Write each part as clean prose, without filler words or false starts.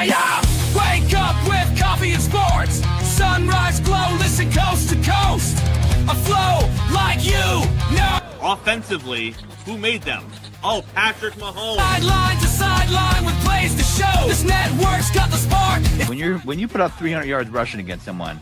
Yeah. Wake up with coffee and sports. Sunrise glow, listen coast to coast. A flow like you know. Offensively, who made them? Oh, Patrick Mahomes. Sideline to sideline with plays to show. This network's got the spark. When you put up 300 yards rushing against someone,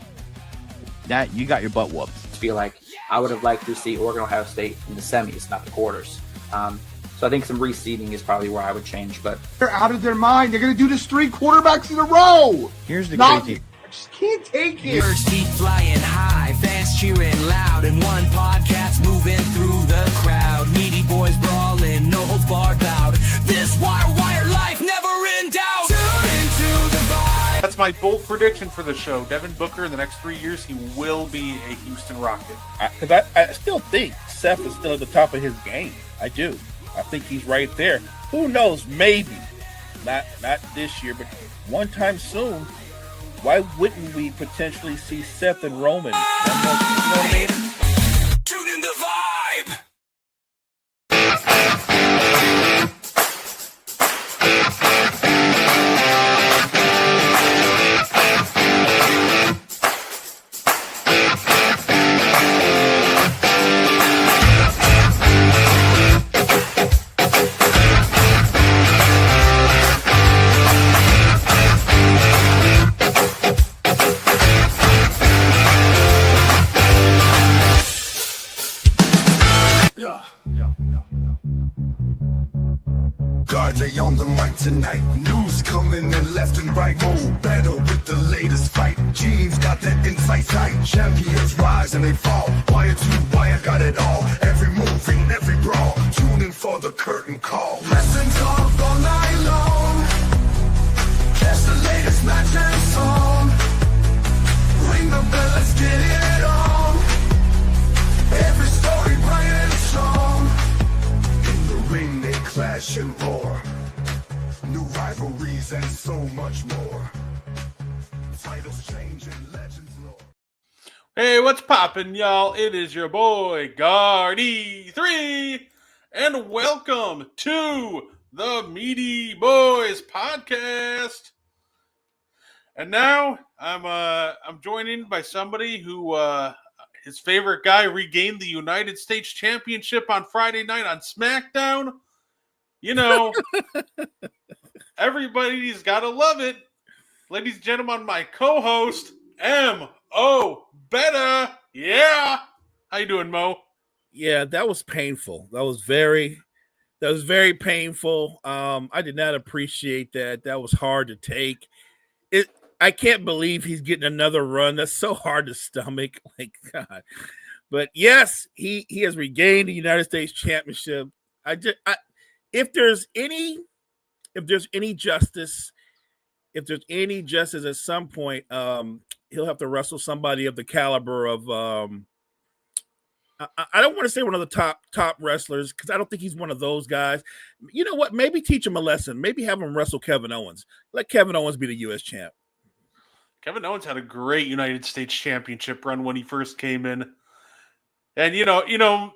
that you got your butt whooped. I feel like I would have liked to see Oregon Ohio State in the semis, not the quarters. So I think some reseeding is probably where I would change. But they're out of their mind. They're going to do this 3 quarterbacks in a row. Here's the crazy. I just can't take it. Birds keep flying high, fans cheering loud, and one podcast moving through the crowd. Meaty boys brawling, no holds barred loud. This wire life never in doubt. Tune into the vibe. That's my bold prediction for the show. Devin Booker in the next 3 years, he will be a Houston Rocket. Because I still think Seth is still at the top of his game. I do. I think he's right there. Who knows? Maybe not this year, but one time soon. Why wouldn't we potentially see Seth and Roman? Tune in the vibe. Guards on the mic tonight. News coming in left and right. Oh, better with the latest fight. Gene's got that insight tight. Champions rise and they fall. Wire to wire, got it all. Every move in every brawl. Tune in for the curtain call. Wrestling talk all night long. Catch the latest match and song. Ring the bell, let's get it on. Every story bright and strong. In the ring they clash and roar. New rivalries and so much more. Titles change and legends lore. Hey, what's poppin', y'all? It is your boy, Guardy3, and welcome to the Meaty Boys podcast. And now I'm joined by somebody who his favorite guy regained the United States Championship on Friday night on SmackDown. You know, everybody's got to love it. Ladies and gentlemen, my co-host, M.O. Betta. Yeah. How you doing, Mo? Yeah, that was painful. That was very painful. I did not appreciate that. That was hard to take. I can't believe he's getting another run. That's so hard to stomach. Like, God. But yes, he has regained the United States Championship. If there's any justice at some point, he'll have to wrestle somebody of the caliber of I don't want to say one of the top wrestlers, because I don't think he's one of those guys. You know what? Maybe teach him a lesson. Maybe have him wrestle Kevin Owens. Let Kevin Owens be the U.S. champ. Kevin Owens had a great United States Championship run when he first came in. And, you know,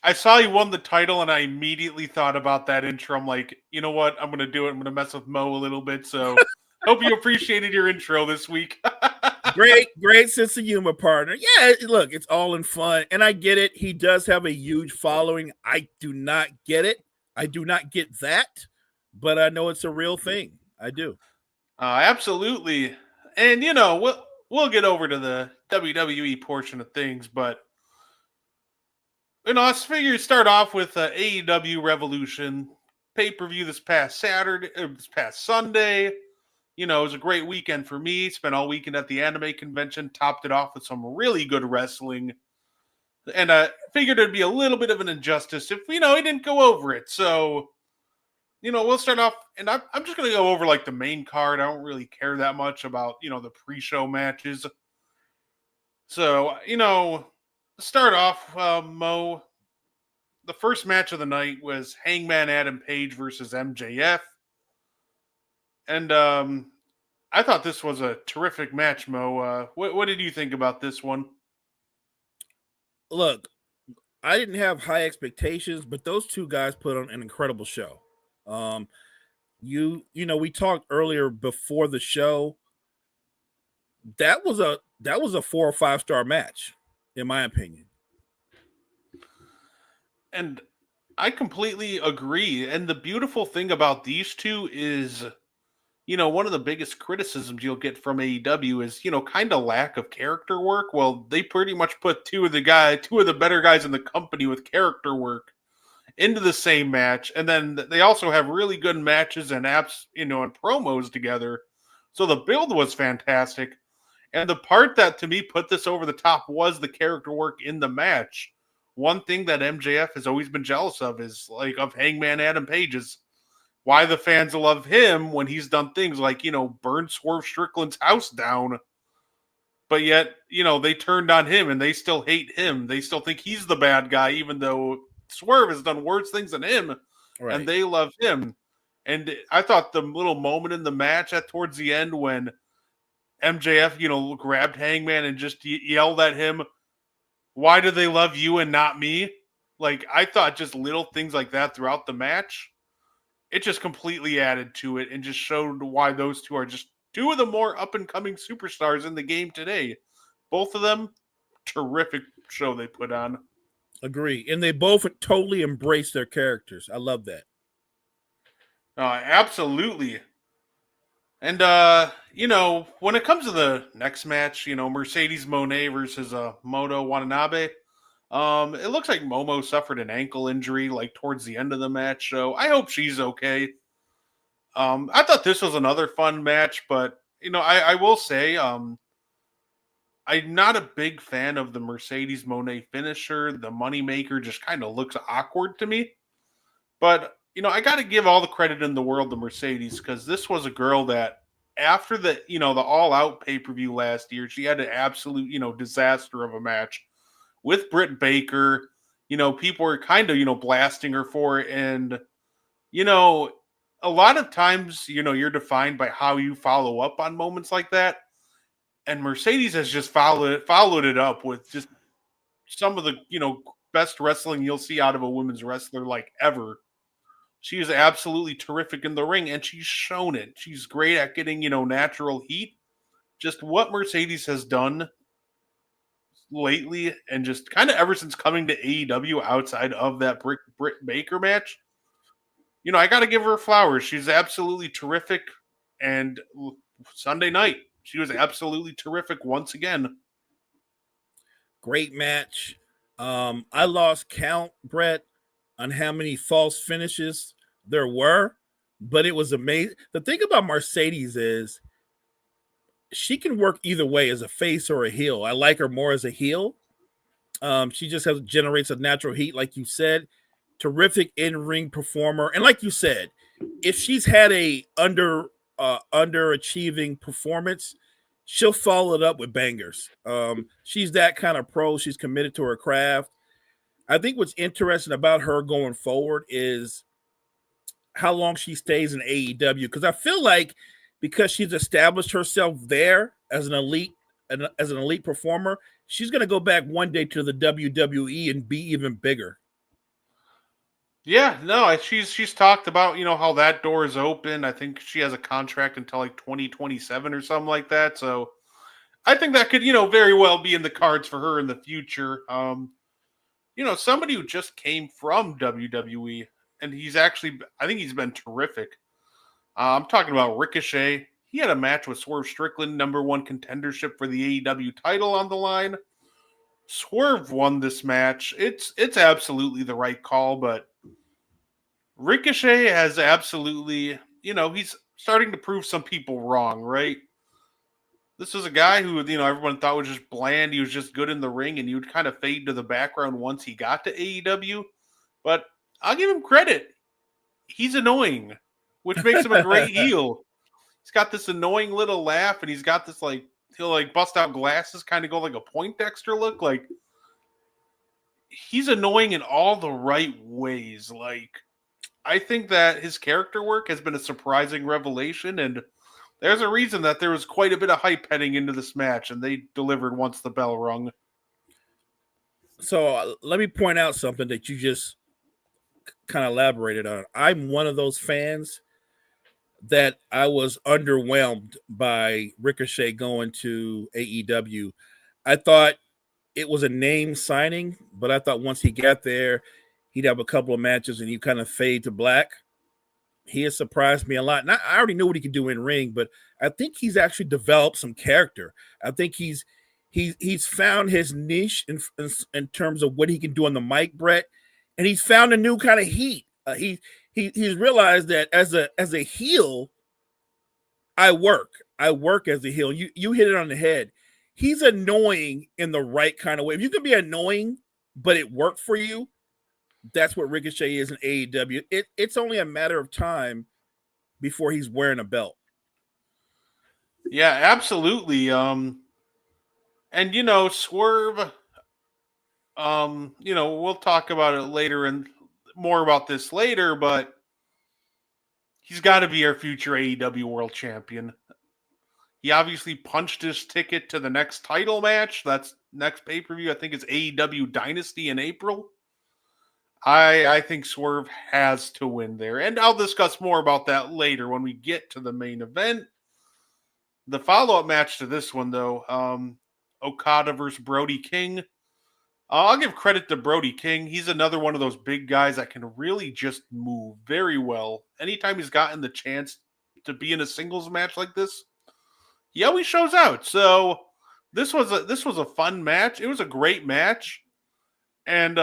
I saw he won the title, and I immediately thought about that intro. I'm like, you know what? I'm going to do it. I'm going to mess with Mo a little bit. So hope you appreciated your intro this week. Great sense of humor, partner. Yeah, look, it's all in fun. And I get it. He does have a huge following. I do not get it. I do not get that. But I know it's a real thing. I do. Absolutely. And, you know, we'll get over to the WWE portion of things, but you know, I figure start off with AEW Revolution pay-per-view this past Sunday. You know, it was a great weekend for me. Spent all weekend at the anime convention, topped it off with some really good wrestling. And I figured it'd be a little bit of an injustice if, you know, he didn't go over it. So, you know, we'll start off, and I'm just going to go over, like, the main card. I don't really care that much about, you know, the pre-show matches. So, you know, start off, Mo. The first match of the night was Hangman Adam Page versus MJF. And I thought this was a terrific match, Mo. What did you think about this one? look, I didn't have high expectations, but those two guys put on an incredible show. Um, we talked earlier before the show. That was a 4 or 5 star match, in my opinion. And I completely agree. And the beautiful thing about these two is, one of the biggest criticisms you'll get from AEW is, kind of lack of character work. Well, they pretty much put two of the better guys in the company with character work into the same match. And then they also have really good matches and apps, and promos together. So the build was fantastic. And the part that to me put this over the top was the character work in the match. One thing that MJF has always been jealous of is of Hangman Adam Page is why the fans love him when he's done things like, burn Swerve Strickland's house down. But yet, they turned on him and they still hate him. They still think he's the bad guy, even though Swerve has done worse things than him. Right. And they love him. And I thought the little moment in the match towards the end when MJF, grabbed Hangman and just yelled at him, "Why do they love you and not me?" I thought just little things like that throughout the match, it just completely added to it and just showed why those two are just two of the more up-and-coming superstars in the game today. Both of them, terrific show they put on. Agree. And they both totally embrace their characters. I love that. Absolutely. And, when it comes to the next match, Mercedes Moné versus Moto Watanabe, it looks like Momo suffered an ankle injury, towards the end of the match, so I hope she's okay. I thought this was another fun match, but, I will say, I'm not a big fan of the Mercedes Moné finisher. The Moneymaker just kind of looks awkward to me. But, I got to give all the credit in the world to Mercedes because this was a girl that after the, the All Out pay-per-view last year, she had an absolute, disaster of a match with Britt Baker. People were kind of, blasting her for it. And, a lot of times, you're defined by how you follow up on moments like that. And Mercedes has just followed it up with just some of the, best wrestling you'll see out of a women's wrestler ever. She is absolutely terrific in the ring, and she's shown it. She's great at getting, natural heat. Just what Mercedes has done lately, and just kind of ever since coming to AEW outside of that Britt Baker match, I got to give her flowers. She's absolutely terrific. And Sunday night, she was absolutely terrific once again. Great match. I lost count, Brett, on how many false finishes there were, but it was amazing. The thing about Mercedes is she can work either way as a face or a heel. I like her more as a heel. She just generates a natural heat, like you said. Terrific in-ring performer. And like you said, if she's had a underachieving performance, she'll follow it up with bangers. She's that kind of pro. She's committed to her craft. I think what's interesting about her going forward is how long she stays in AEW. Because I feel like because she's established herself there as an elite performer, she's going to go back one day to the WWE and be even bigger. Yeah, no, she's talked about, how that door is open. I think she has a contract until 2027 or something like that. So I think that could, very well be in the cards for her in the future. Somebody who just came from WWE, and I think he's been terrific. I'm talking about Ricochet. He had a match with Swerve Strickland, #1 contendership for the AEW title on the line. Swerve won this match. It's absolutely the right call, but Ricochet has absolutely, he's starting to prove some people wrong, right? This was a guy who, everyone thought was just bland. He was just good in the ring, and he would kind of fade to the background once he got to AEW. But I'll give him credit. He's annoying, which makes him a great heel. He's got this annoying little laugh, and he's got this, he'll, bust out glasses, kind of go like a Poindexter look. He's annoying in all the right ways. I think that his character work has been a surprising revelation, and there's a reason that there was quite a bit of hype heading into this match, and they delivered once the bell rung. So let me point out something that you just kind of elaborated on. I'm one of those fans that I was underwhelmed by Ricochet going to AEW. I thought it was a name signing, but I thought once he got there, he'd have a couple of matches and you kind of fade to black. He has surprised me a lot. And I already knew what he could do in ring, but I think he's actually developed some character. I think he's found his niche in terms of what he can do on the mic, Brett, and he's found a new kind of heat. He's realized that as a heel, I work as a heel. You hit it on the head. He's annoying in the right kind of way. If you can be annoying, but it worked for you, that's what Ricochet is in AEW. It's only a matter of time before he's wearing a belt. Yeah, absolutely. And Swerve. We'll talk about it later and more about this later, but he's got to be our future AEW World Champion. He obviously punched his ticket to the next title match. That's next pay-per-view. I think it's AEW Dynasty in April. I think Swerve has to win there. And I'll discuss more about that later when we get to the main event. The follow-up match to this one, though, Okada versus Brody King. I'll give credit to Brody King. He's another one of those big guys that can really just move very well. Anytime he's gotten the chance to be in a singles match like this, he always shows out. So this was a fun match. It was a great match. And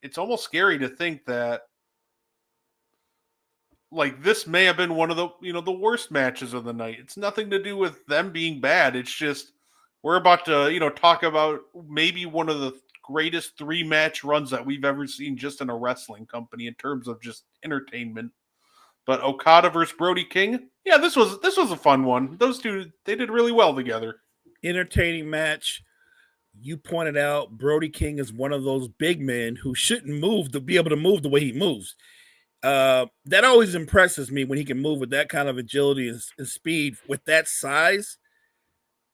it's almost scary to think that like this may have been one of the worst matches of the night. It's nothing to do with them being bad. It's just we're about to talk about maybe one of the greatest 3-match runs that we've ever seen just in a wrestling company in terms of just entertainment. But Okada versus Brody King, yeah, this was a fun one. Those two, they did really well together. Entertaining match. You pointed out Brody King is one of those big men who shouldn't move to be able to move the way he moves. That always impresses me when he can move with that kind of agility and speed with that size.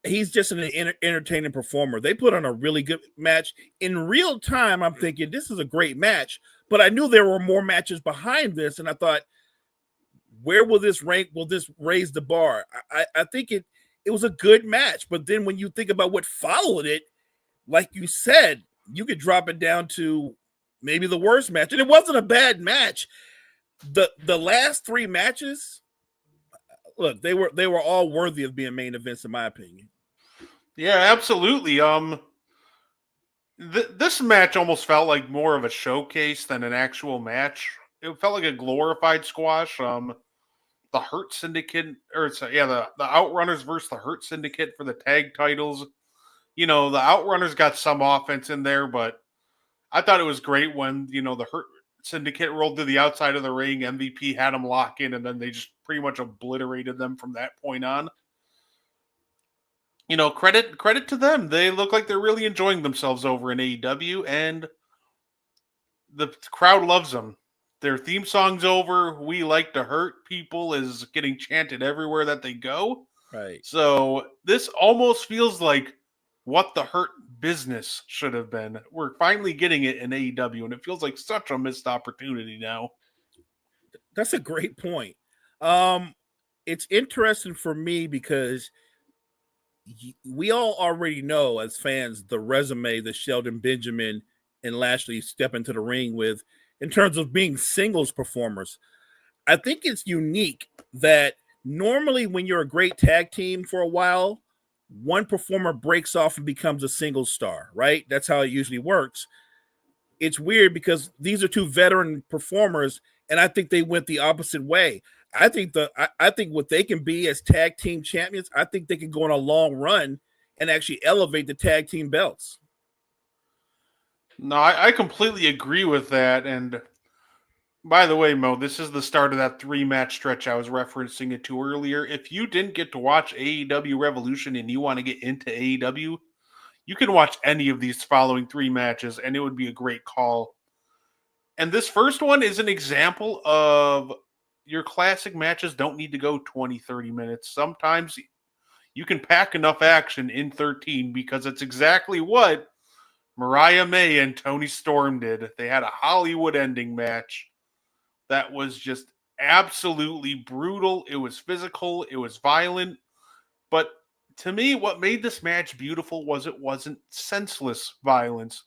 He's just an entertaining performer. They put on a really good match. In real time, I'm thinking this is a great match, but I knew there were more matches behind this, and I thought, where will this rank? Will this raise the bar? I think it was a good match, but then when you think about what followed it, like you said, you could drop it down to maybe the worst match, and it wasn't a bad match. The last 3 matches, look, they were all worthy of being main events, in my opinion. Yeah, absolutely. This match almost felt like more of a showcase than an actual match. It felt like a glorified squash. The Hurt Syndicate, the Outrunners versus the Hurt Syndicate for the tag titles. The Outrunners got some offense in there, but I thought it was great when the Hurt Syndicate rolled to the outside of the ring. MVP had them lock in, and then they just pretty much obliterated them from that point on. Credit to them. They look like they're really enjoying themselves over in AEW, and the crowd loves them. Their theme song's over. We like to hurt people is getting chanted everywhere that they go. Right. So this almost feels like what the Hurt business should have been. We're finally getting it in AEW, and it feels like such a missed opportunity now. That's a great point. It's interesting for me because we all already know as fans the resume that Shelton Benjamin and Lashley step into the ring with in terms of being singles performers. I think it's unique that normally when you're a great tag team for a while, one performer breaks off and becomes a single star, right? That's how it usually works. It's weird because these are 2 veteran performers, and I think they went the opposite way. I think what they can be as tag team champions, I think they can go on a long run and actually elevate the tag team belts. No, I completely agree with that. And by the way, Mo, this is the start of that 3-match stretch I was referencing it to earlier. If you didn't get to watch AEW Revolution and you want to get into AEW, you can watch any of these following 3 matches, and it would be a great call. And this first one is an example of your classic matches don't need to go 20, 30 minutes. Sometimes you can pack enough action in 13 because it's exactly what Mariah May and Toni Storm did. They had a Hollywood ending match that was just absolutely brutal. It was physical, it was violent, but to me, what made this match beautiful was it wasn't senseless violence.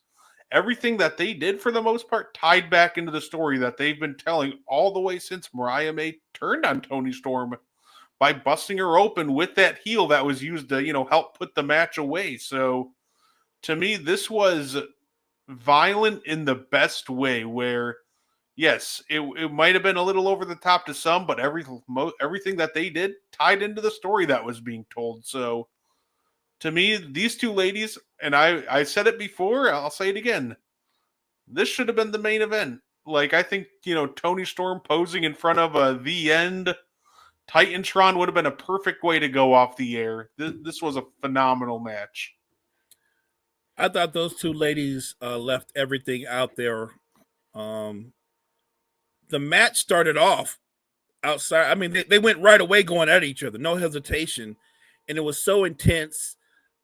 Everything that they did, for the most part, tied back into the story that they've been telling all the way since Mariah May turned on Toni Storm by busting her open with that heel that was used to, help put the match away. So to me, this was violent in the best way, where yes, it might have been a little over the top to some, but everything that they did tied into the story that was being told. So to me, these two ladies, and I said it before, I'll say it again, this should have been the main event. Like, I think, Toni Storm posing in front of The End, Titantron would have been a perfect way to go off the air. This was a phenomenal match. I thought those two ladies left everything out there. The match started off outside. I mean, they went right away going at each other, no hesitation. And it was so intense.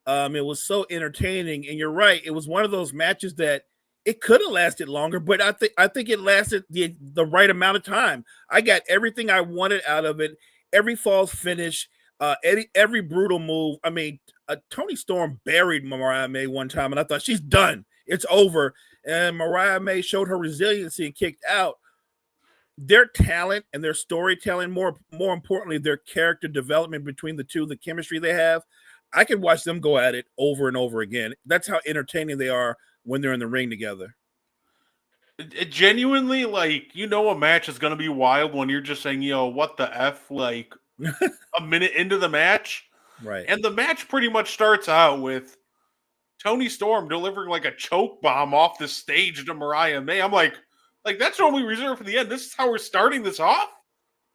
It was so entertaining. And you're right. It was one of those matches that it could have lasted longer, but I think it lasted the right amount of time. I got everything I wanted out of it. Every false finish, every brutal move. I mean, Toni Storm buried Mariah May one time, and I thought, she's done. It's over. And Mariah May showed her resiliency and kicked out. Their talent and their storytelling, more importantly, their character development between the two, the chemistry they have, I could watch them go at it over and over again. That's how entertaining they are when they're in the ring together. It genuinely, a match is going to be wild when you're just saying, what the F, a minute into the match. Right. And the match pretty much starts out with Toni Storm delivering a choke bomb off the stage to Mariah May. I'm like that's what we reserved for the end. This is how we're starting this off.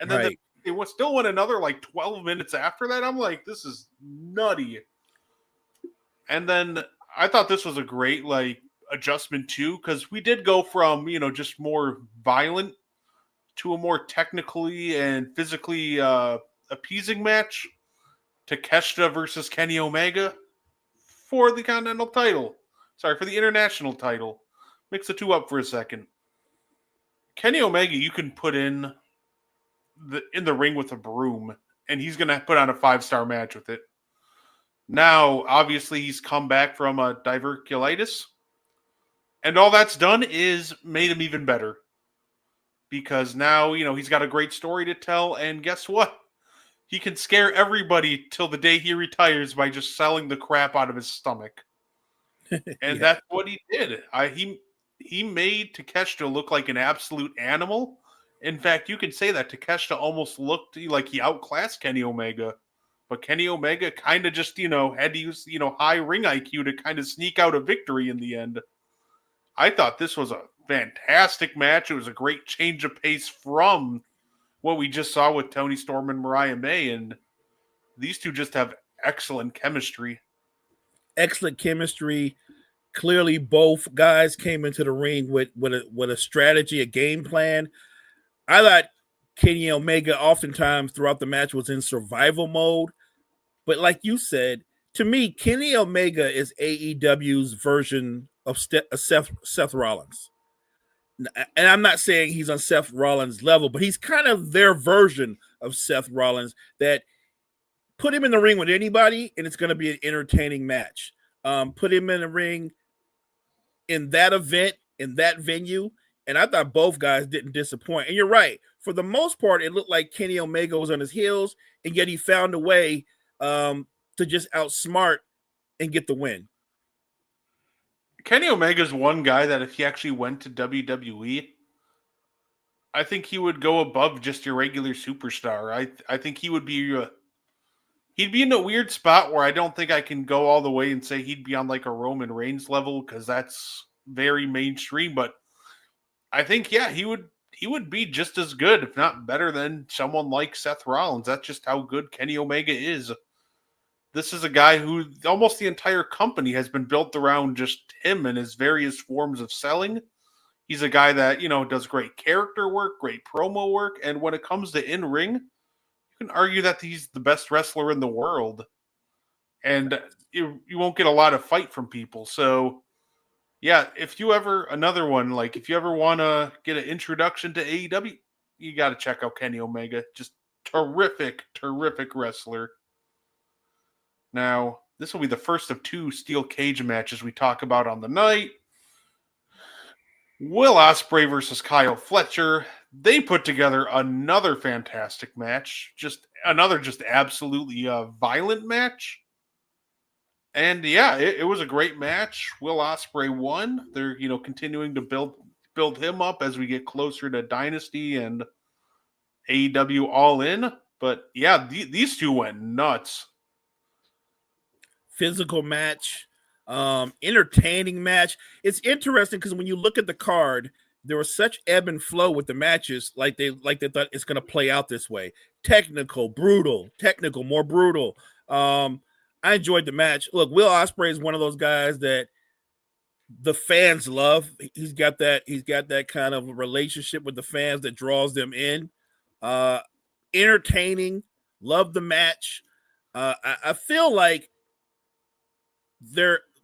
And then it still went another 12 minutes after that. I'm like, this is nutty. And then I thought this was a great adjustment too, because we did go from just more violent to a more technically and physically appeasing match to Keshta versus Kenny Omega for the Continental title. Sorry, for the International title. Mix the two up for a second. Kenny Omega, you can put in the ring with a broom, and he's going to put on a 5-star match with it. Now, obviously, he's come back from a diverticulitis, and all that's done is made him even better. Because now, he's got a great story to tell, and guess what? He can scare everybody till the day he retires by just selling the crap out of his stomach. And that's what he did. He made Takeshita look like an absolute animal. In fact, you can say that Takeshita almost looked like he outclassed Kenny Omega. But Kenny Omega kind of just, had to use, high ring IQ to kind of sneak out a victory in the end. I thought this was a fantastic match. It was a great change of pace from what we just saw with Toni Storm and Mariah May. And these two just have excellent chemistry. Excellent chemistry. Clearly, both guys came into the ring with a strategy, a game plan. I thought Kenny Omega oftentimes throughout the match was in survival mode. But like you said, to me, Kenny Omega is AEW's version of Seth Rollins. And I'm not saying he's on Seth Rollins' level, but he's kind of their version of Seth Rollins, that put him in the ring with anybody and it's going to be an entertaining match. Put him in the ring in that event, in that venue, and I thought both guys didn't disappoint. And you're right. For the most part, it looked like Kenny Omega was on his heels, and yet he found a way to just outsmart and get the win. Kenny Omega's one guy that if he actually went to WWE, I think he would go above just your regular superstar. I think he would be he'd be in a weird spot where I don't think I can go all the way and say he'd be on a Roman Reigns level, because that's very mainstream. But I think, he would be just as good, if not better, than someone like Seth Rollins. That's just how good Kenny Omega is. This is a guy who almost the entire company has been built around just him and his various forms of selling. He's a guy that, does great character work, great promo work. And when it comes to in-ring, you can argue that he's the best wrestler in the world. And you won't get a lot of fight from people. So Yeah, if you ever another one, like if you ever want to get an introduction to AEW, you got to check out Kenny Omega. Just terrific wrestler. Now, this will be the first of 2 steel cage matches we talk about on the night. Will Ospreay versus Kyle Fletcher. They put together another fantastic match. Just absolutely violent match. And yeah, it was a great match. Will Ospreay won. They're continuing to build him up as we get closer to Dynasty and AEW All In. But yeah, these 2 went nuts. Physical match, entertaining match. It's interesting because when you look at the card, there was such ebb and flow with the matches, like they thought it's going to play out this way. Technical, more brutal. I enjoyed the match. Look, Will Ospreay is one of those guys that the fans love. He's got that kind of relationship with the fans that draws them in. Entertaining, love the match. I feel like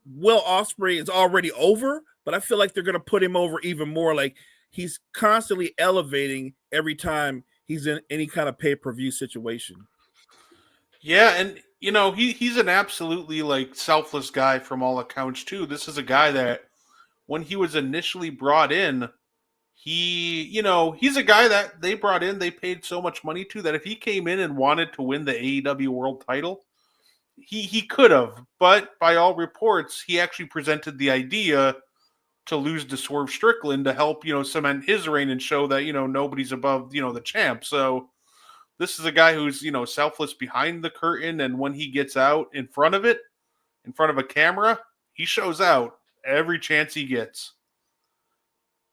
Will Ospreay is already over, but I feel like they're going to put him over even more. Like he's constantly elevating every time he's in any kind of pay-per-view situation. Yeah, and he's an absolutely like selfless guy from all accounts too. This is a guy that when he was initially brought in, he's a guy that they brought in, they paid so much money to that if he came in and wanted to win the AEW world title, he could have, but by all reports, he actually presented the idea to lose to Swerve Strickland to help, cement his reign and show that, nobody's above, the champ. So this is a guy who's, selfless behind the curtain. And when he gets out in front of a camera, he shows out every chance he gets.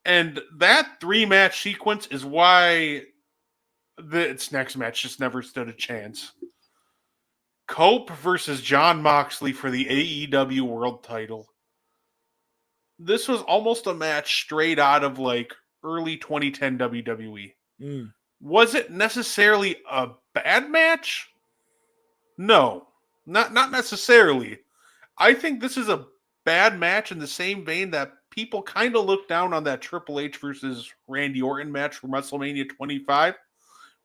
And that 3-match sequence is why its next match just never stood a chance. Cope versus Jon Moxley for the AEW world title. This was almost a match straight out of like early 2010 WWE. Was it necessarily a bad match? No, not necessarily. I think this is a bad match in the same vein that people kind of look down on that Triple H versus Randy Orton match from WrestleMania 25.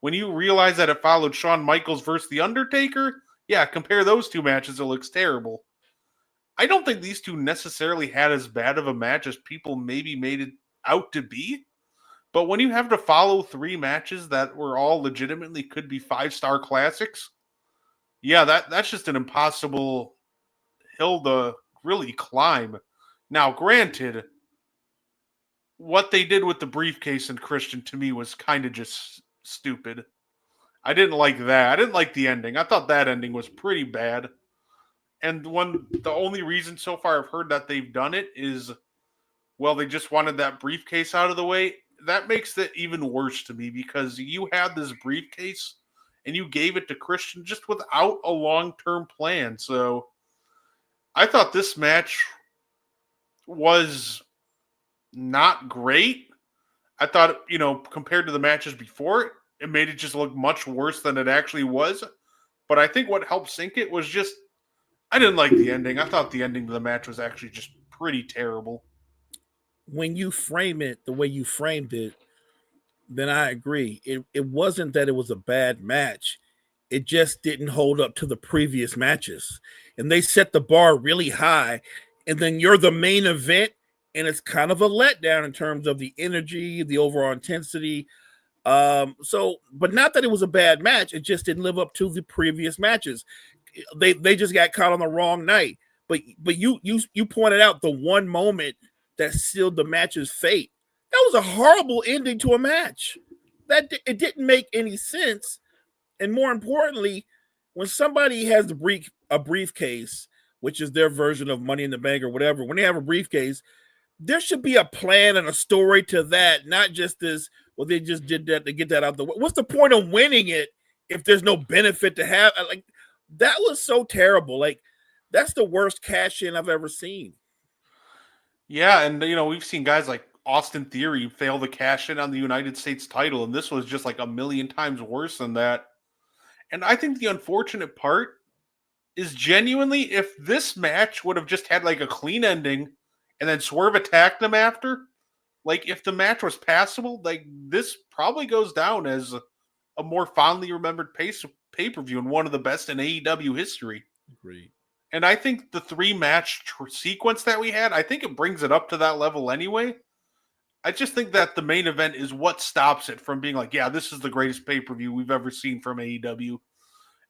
When you realize that it followed Shawn Michaels versus The Undertaker, yeah, compare those 2 matches, it looks terrible. I don't think these 2 necessarily had as bad of a match as people maybe made it out to be. But when you have to follow 3 matches that were all legitimately could be 5-star classics, yeah, that's just an impossible hill to really climb. Now, granted, what they did with the briefcase and Christian to me was kind of just stupid. I didn't like that. I didn't like the ending. I thought that ending was pretty bad. And the only reason so far I've heard that they've done it is, well, they just wanted that briefcase out of the way. That makes it even worse to me because you had this briefcase and you gave it to Christian just without a long-term plan. So I thought this match was not great. I thought, compared to the matches before it made it just look much worse than it actually was. But I think what helped sink it was just, I didn't like the ending. I thought the ending of the match was actually just pretty terrible. When you frame it the way you framed it, then I agree. It wasn't that it was a bad match. It just didn't hold up to the previous matches. And they set the bar really high. And then you're the main event, and it's kind of a letdown in terms of the energy, the overall intensity. But not that it was a bad match. It just didn't live up to the previous matches. They just got caught on the wrong night. But you pointed out the one moment that sealed the match's fate. That was a horrible ending to a match. It didn't make any sense. And more importantly, when somebody has a briefcase, which is their version of Money in the Bank or whatever, when they have a briefcase, there should be a plan and a story to that, not just this, well, they just did that to get that out the way. What's the point of winning it if there's no benefit to have? Like, that was so terrible. Like, that's the worst cash in I've ever seen. Yeah, and we've seen guys like Austin Theory fail to cash in on the United States title, and this was just like a million times worse than that. And I think the unfortunate part is genuinely if this match would have just had like a clean ending and then Swerve attacked them after, like if the match was passable, like this probably goes down as a more fondly remembered pay-per-view and one of the best in AEW history. Agreed. And I think the 3-match sequence that we had, I think it brings it up to that level anyway. I just think that the main event is what stops it from being like, yeah, this is the greatest pay-per-view we've ever seen from AEW.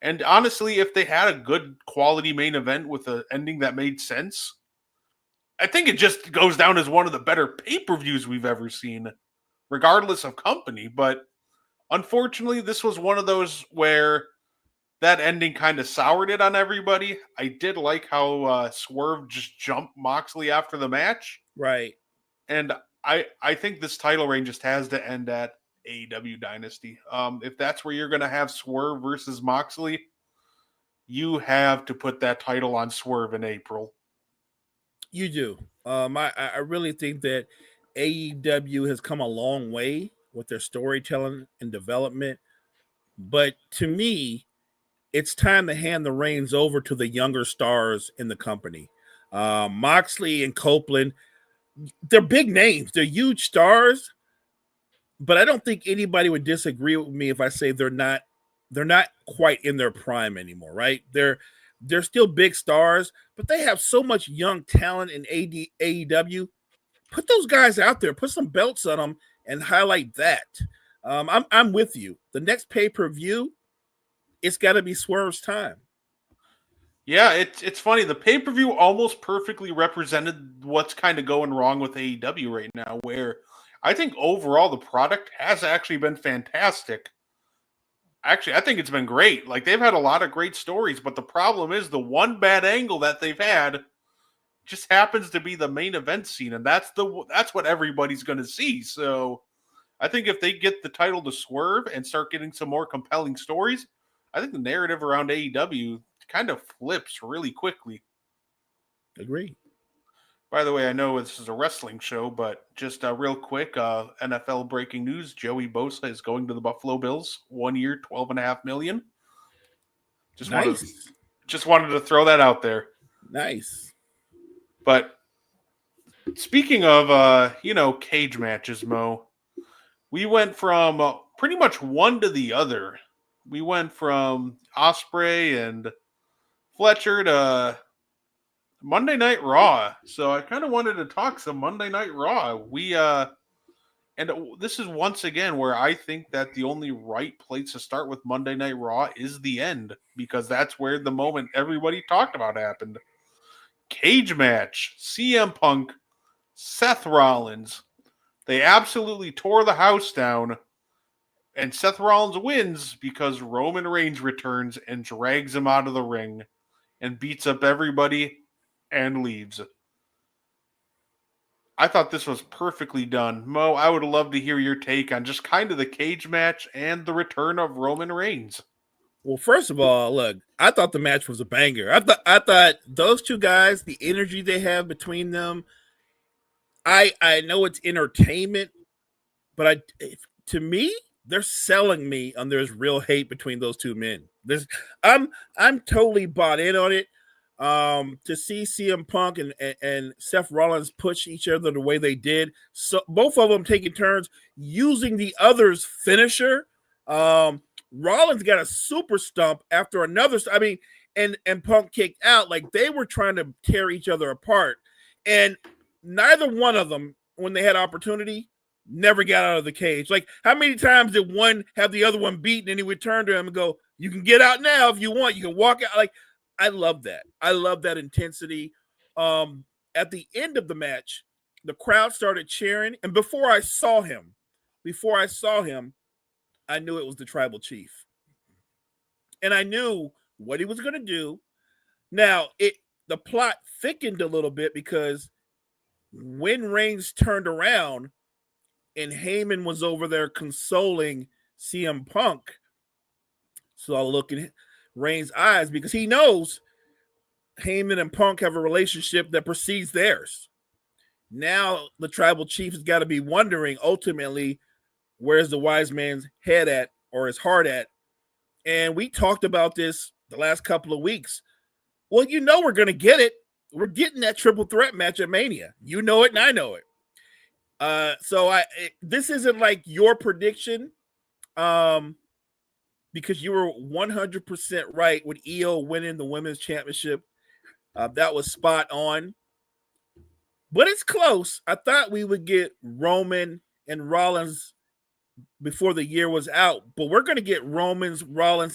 And honestly, if they had a good quality main event with an ending that made sense, I think it just goes down as one of the better pay-per-views we've ever seen, regardless of company. But unfortunately, this was one of those where that ending kind of soured it on everybody. I did like how Swerve just jumped Moxley after the match. Right. And I think this title reign just has to end at AEW Dynasty. If that's where you're going to have Swerve versus Moxley, you have to put that title on Swerve in April. You do. I really think that AEW has come a long way with their storytelling and development. But to me, it's time to hand the reins over to the younger stars in the company. Moxley and Copeland, they're big names. They're huge stars. But I don't think anybody would disagree with me if I say they're not quite in their prime anymore, right? They're still big stars, but they have so much young talent in AEW. Put those guys out there, put some belts on them, and highlight that. I'm with you. The next pay-per-view, it's got to be Swerve's time. Yeah, it's funny. The pay-per-view almost perfectly represented what's kind of going wrong with AEW right now, where I think overall the product has actually been fantastic. Actually, I think it's been great. Like, they've had a lot of great stories, but the problem is the one bad angle that they've had just happens to be the main event scene, and that's what everybody's going to see. So I think if they get the title to Swerve and start getting some more compelling stories, I think the narrative around AEW kind of flips really quickly. Agreed. By the way, I know this is a wrestling show, but just real quick, NFL breaking news: Joey Bosa is going to the Buffalo Bills. 1 year, $12.5 million. Just wanted to throw that out there. Nice. But speaking of cage matches, Mo, we went from pretty much one to the other. We went from Ospreay and Fletcher to Monday Night Raw. So I kind of wanted to talk some Monday Night Raw. And this is once again where I think that the only right place to start with Monday Night Raw is the end, because that's where the moment everybody talked about happened. Cage match, CM Punk, Seth Rollins. They absolutely tore the house down, and Seth Rollins wins because Roman Reigns returns and drags him out of the ring and beats up everybody and leaves. I thought this was perfectly done. Mo, I would love to hear your take on just kind of the cage match and the return of Roman Reigns. Well, first of all, look, I thought the match was a banger. I thought those two guys, the energy they have between them, I know it's entertainment, but to me, they're selling me on there's real hate between those two men. I'm totally bought in on it. To see CM Punk and Seth Rollins push each other the way they did, so both of them taking turns using the other's finisher. Rollins got a super stomp after another. I mean, and Punk kicked out. Like, they were trying to tear each other apart, and neither one of them, when they had opportunity, never got out of the cage. Like, how many times did one have the other one beaten and he would turn to him and go, "You can get out now if you want. You can walk out." Like, I love that. I love that intensity. At the end of the match, the crowd started cheering, and before I saw him, I knew it was the tribal chief. And I knew what he was going to do. Now, the plot thickened a little bit because when Reigns turned around and Heyman was over there consoling CM Punk, so I look in Reigns' eyes because he knows Heyman and Punk have a relationship that precedes theirs. Now the tribal chief has got to be wondering, ultimately, where's the wise man's head at, or his heart at? And we talked about this the last couple of weeks. Well, we're going to get it. we're getting that triple threat match at Mania. You know it, and I know it. This isn't like your prediction, because you were 100% right with EO winning the women's championship. That was spot on, but it's close. I thought we would get Roman and Rollins before the year was out, but we're going to get Rollins,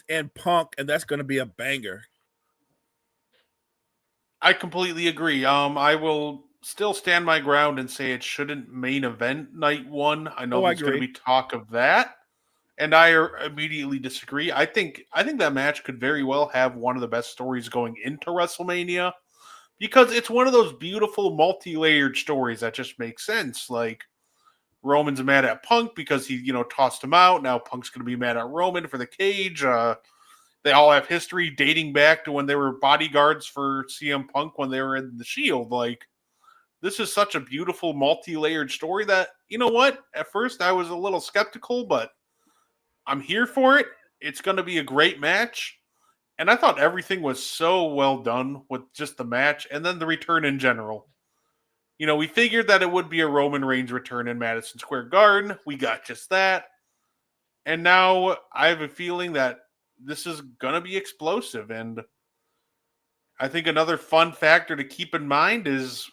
and Punk, and that's going to be a banger. I completely agree. I will still stand my ground and say it shouldn't main event night one. I know there's going to be talk of that, and I immediately disagree. I think that match could very well have one of the best stories going into WrestleMania, because it's one of those beautiful multi-layered stories that just makes sense. Like, Roman's mad at Punk because he, tossed him out. Now Punk's going to be mad at Roman for the cage. They all have history dating back to when they were bodyguards for CM Punk when they were in the Shield. Like, this is such a beautiful multi-layered story that, you know what? At first I was a little skeptical, but I'm here for it. It's going to be a great match. And I thought everything was so well done with just the match and then the return in general. We figured that it would be a Roman Reigns return in Madison Square Garden. We got just that. And now I have a feeling that this is going to be explosive. And I think another fun factor to keep in mind is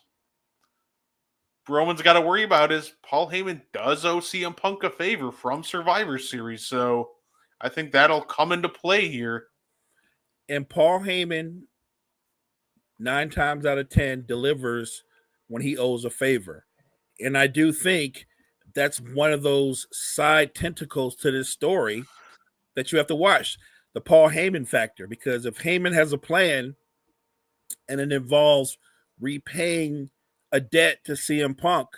Roman's got to worry about is Paul Heyman does owe CM Punk a favor from Survivor Series. So I think that'll come into play here. And Paul Heyman, 9 times out of 10, delivers when he owes a favor. And I do think that's one of those side tentacles to this story that you have to watch, the Paul Heyman factor, because if Heyman has a plan and it involves repaying a debt to CM Punk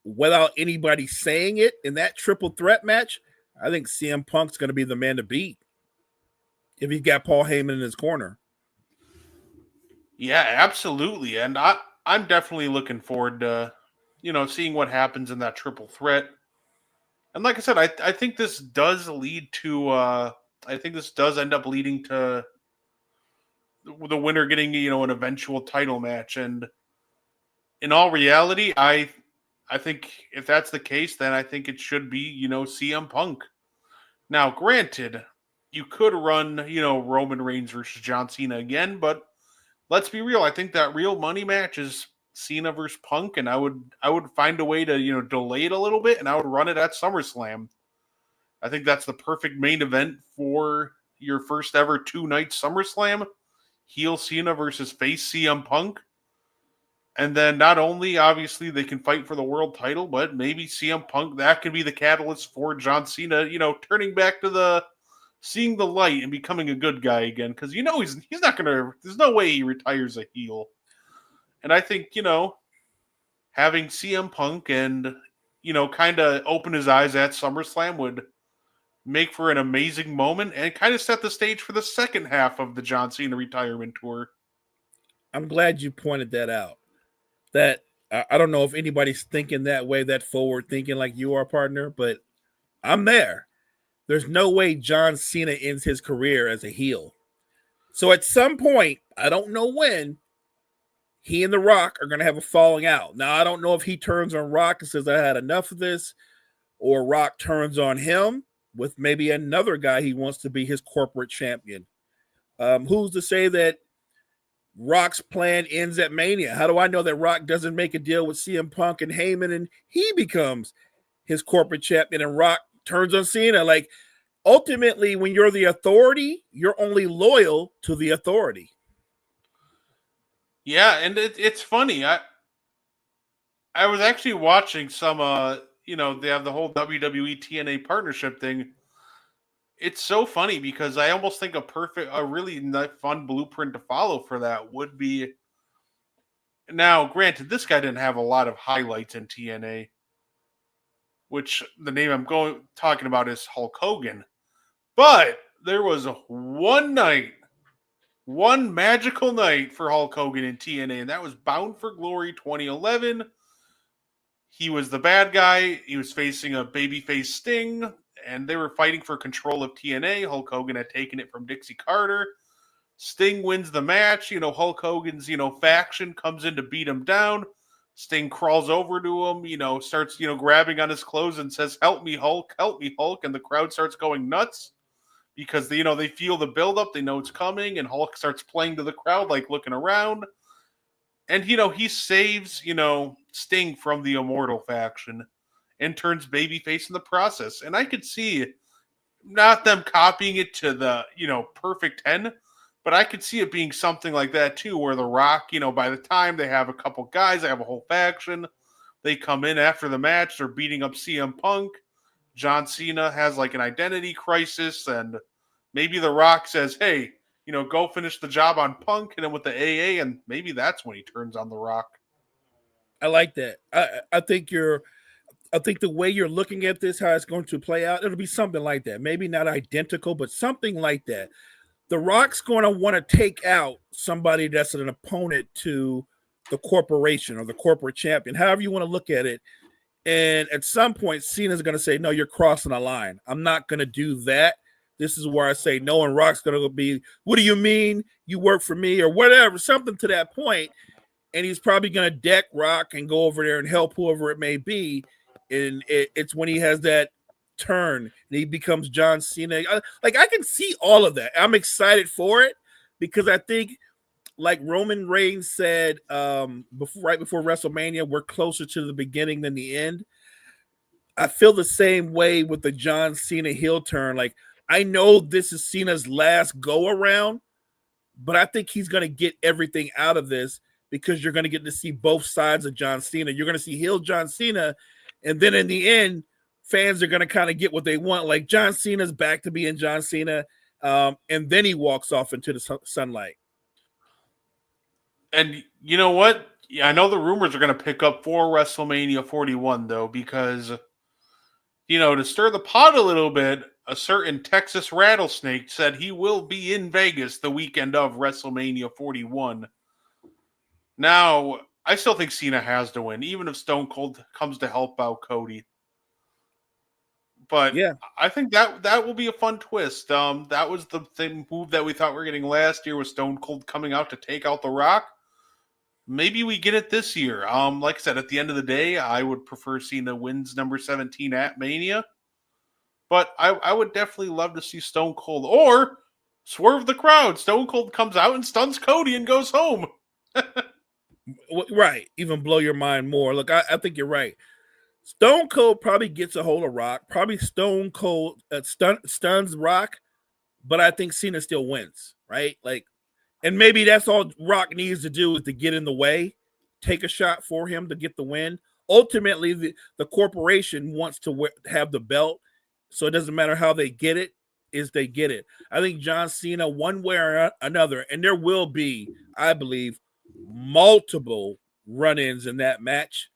without anybody saying it in that triple threat match, I think CM Punk's going to be the man to beat if he's got Paul Heyman in his corner. Yeah, absolutely. And I'm definitely looking forward to, seeing what happens in that triple threat. And like I said, I think this does lead to, I think this does end up leading to the winner getting, an eventual title match. And in all reality, I think if that's the case, then I think it should be, CM Punk. Now, granted, you could run, Roman Reigns versus John Cena again, but let's be real. I think that real money match is Cena versus Punk, and I would find a way to, delay it a little bit, and I would run it at SummerSlam. I think that's the perfect main event for your first ever 2-night SummerSlam. Heel Cena versus face CM Punk. And then not only, obviously, they can fight for the world title, but maybe CM Punk, that could be the catalyst for John Cena, turning back to seeing the light and becoming a good guy again. Because, he's not going to, there's no way he retires a heel. And I think, having CM Punk and, kind of open his eyes at SummerSlam would make for an amazing moment and kind of set the stage for the second half of the John Cena retirement tour. I'm glad you pointed that out. That I don't know if anybody's thinking that way, that forward thinking like you are, partner, but I'm there. There's no way John Cena ends his career as a heel. So at some point, I don't know when, he and The Rock are going to have a falling out. Now, I don't know if he turns on Rock and says, I had enough of this, or Rock turns on him with maybe another guy he wants to be his corporate champion. Who's to say that Rock's plan ends at Mania? How do I know that Rock doesn't make a deal with CM Punk and Heyman and he becomes his corporate champion and Rock turns on Cena? Like, ultimately, when you're the authority, you're only loyal to the authority. Yeah, and it's funny. I was actually watching some, they have the whole WWE TNA partnership thing. It's so funny because I almost think a really fun blueprint to follow for that would be. Now, granted, this guy didn't have a lot of highlights in TNA, which the name I'm talking about is Hulk Hogan. But there was one magical night for Hulk Hogan in TNA, and that was Bound for Glory 2011. He was the bad guy. He was facing a babyface Sting, and they were fighting for control of TNA. Hulk Hogan had taken it from Dixie Carter. Sting wins the match. Hulk Hogan's, faction comes in to beat him down. Sting crawls over to him, starts, grabbing on his clothes and says, "Help me, Hulk, help me, Hulk." And the crowd starts going nuts because, they feel the buildup. They know it's coming. And Hulk starts playing to the crowd, like looking around. And, he saves, Sting from the Immortal faction and turns babyface in the process. And I could see not them copying it to the, perfect 10, but I could see it being something like that too, where The Rock, by the time they have a couple guys, they have a whole faction, they come in after the match, they're beating up CM Punk. John Cena has like an identity crisis, and maybe The Rock says, "Hey, go finish the job on Punk," and then with the AA, and maybe that's when he turns on The Rock. I like that. I think the way you're looking at this, how it's going to play out, it'll be something like that. Maybe not identical, but something like that. The Rock's going to want to take out somebody that's an opponent to the corporation or the corporate champion, however you want to look at it. And at some point, Cena's going to say, "No, you're crossing a line. I'm not going to do that. This is where I say no." And Rock's going to be, "What do you mean? You work for me," or whatever, something to that point. And he's probably going to deck Rock and go over there and help whoever it may be. And it's when he has that turn and he becomes John Cena. I can see all of that. I'm excited for it because I think, like Roman Reigns said right before WrestleMania, we're closer to the beginning than the end. I feel the same way with the John Cena heel turn. Like, I know this is Cena's last go around, but I think he's going to get everything out of this because you're going to get to see both sides of John Cena. You're going to see heel John Cena, and then in the end, fans are going to kind of get what they want. Like, John Cena's back to being John Cena, and then he walks off into the sunlight. And you know what? Yeah, I know the rumors are going to pick up for WrestleMania 41, though, because, to stir the pot a little bit, a certain Texas Rattlesnake said he will be in Vegas the weekend of WrestleMania 41. Now, I still think Cena has to win, even if Stone Cold comes to help out Cody. But yeah, I think that will be a fun twist. That was the move that we thought we were getting last year with Stone Cold coming out to take out The Rock. Maybe we get it this year. Like I said, at the end of the day, I would prefer Cena wins number 17 at Mania. But I would definitely love to see Stone Cold or swerve the crowd. Stone Cold comes out and stuns Cody and goes home. Right. Even blow your mind more. Look, I think you're right. Stone Cold probably gets a hold of Rock. Probably Stone Cold stuns Rock, but I think Cena still wins, right? Like, and maybe that's all Rock needs to do is to get in the way, take a shot for him to get the win. Ultimately, the corporation wants to have the belt, so it doesn't matter how they get it, is they get it. I think John Cena, one way or another, and there will be, I believe, multiple run-ins in that match.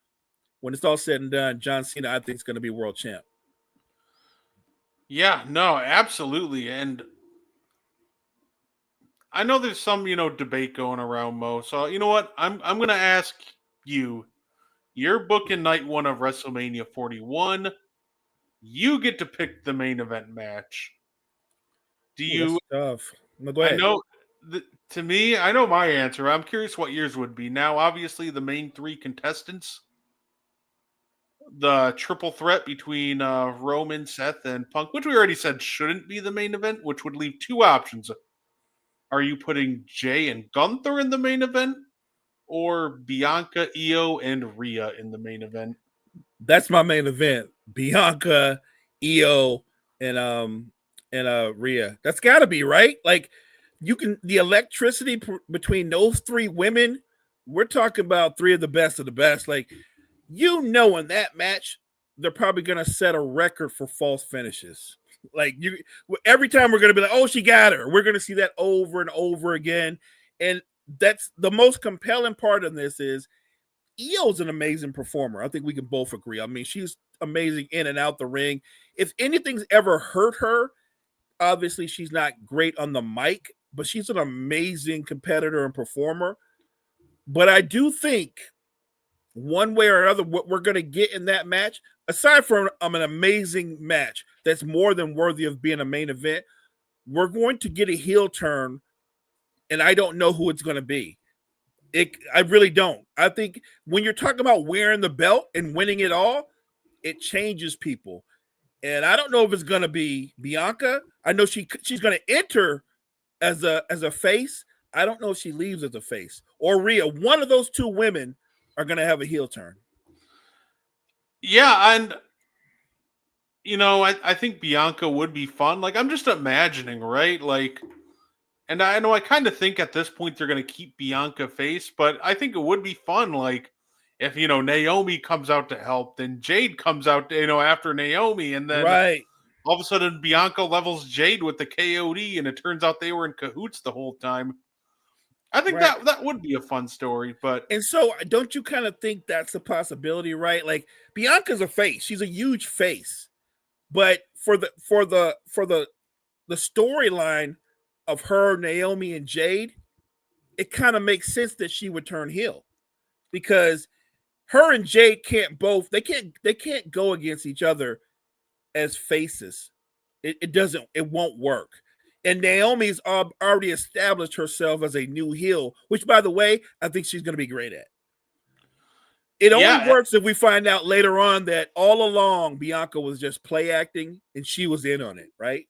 When it's all said and done, John Cena, I think, is going to be world champ. Yeah, no, absolutely. And I know there's some, debate going around, Mo. So, you know what? I'm going to ask you, you're booking night one of WrestleMania 41. You get to pick the main event match. Do you? That's tough. Go ahead. I know, to me, I know my answer. I'm curious what yours would be. Now, obviously, the main three contestants, the triple threat between Roman, Seth, and Punk, which we already said shouldn't be the main event, which would leave two options. Are you putting Jay and Gunther in the main event, or Bianca, Io, and Rhea in the main event? That's my main event. Bianca, Io, and Rhea. That's got to be right. Like, the electricity between those three women. We're talking about three of the best. Like, in that match, they're probably going to set a record for false finishes. Like, every time we're going to be like, "Oh, she got her." We're going to see that over and over again. And that's the most compelling part of this is Io's an amazing performer. I think we can both agree. I mean, she's amazing in and out the ring. If anything's ever hurt her, obviously she's not great on the mic, but she's an amazing competitor and performer. But I do think one way or another, what we're going to get in that match, aside from an amazing match that's more than worthy of being a main event, we're going to get a heel turn and I don't know who it's going to be. I really don't. I think when you're talking about wearing the belt and winning it all, it changes people. And I don't know if it's going to be Bianca. I know she's going to enter as a face. I don't know if she leaves as a face or Rhea. One of those two women are going to have a heel turn. Yeah, and I think Bianca would be fun. Like, I'm just imagining, right? Like, and I know I kind of think at this point they're going to keep Bianca face, but I think it would be fun. Like, if, Naomi comes out to help, then Jade comes out, after Naomi, and then Right. all of a sudden Bianca levels Jade with the KOD, and it turns out they were in cahoots the whole time. I think Right. that would be a fun story, but And so don't you kind of think that's a possibility, right? Like Bianca's a face. She's a huge face. But for the storyline of her, Naomi, and Jade, it kind of makes sense that she would turn heel. Because her and Jade can't go against each other as faces. It won't work. And Naomi's already established herself as a new heel, which, by the way, I think she's going to be great at. It only works if we find out later on that all along Bianca was just play acting and she was in on it, right?